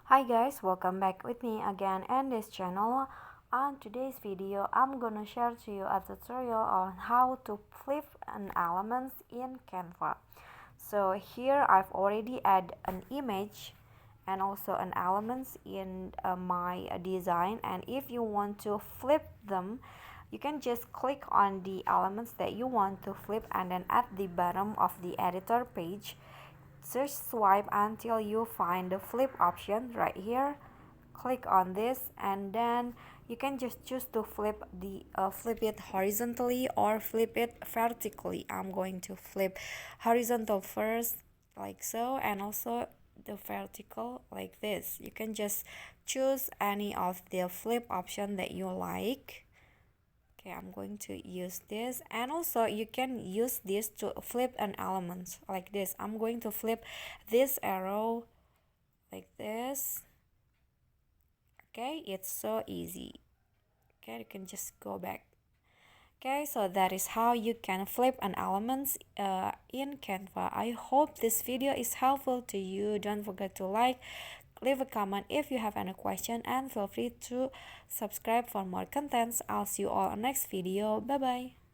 Hi guys, welcome back with me again in this channel. On today's video, I'm gonna share to you a tutorial on how to flip an elements in Canva. So here I've already add an image and also an elements in my design, and if you want to flip them, you can just click on the elements that you want to flip, and then at the bottom of the editor page, just swipe until you find the flip option right here. Click on this, and then you can just choose to flip it horizontally or flip it vertically. I'm going to flip horizontal first, like so, and also the vertical like this. You can just choose any of the flip option that you like. Okay, I'm going to use this, and also you can use this to flip an element like this. I'm going to flip this arrow like this. Okay, it's so easy. Okay, you can just go back. Okay, so that is how you can flip an element in Canva. I hope this video is helpful to you. Don't forget to like, leave a comment if you have any question, and feel free to subscribe for more contents. I'll see you all on next video. Bye bye.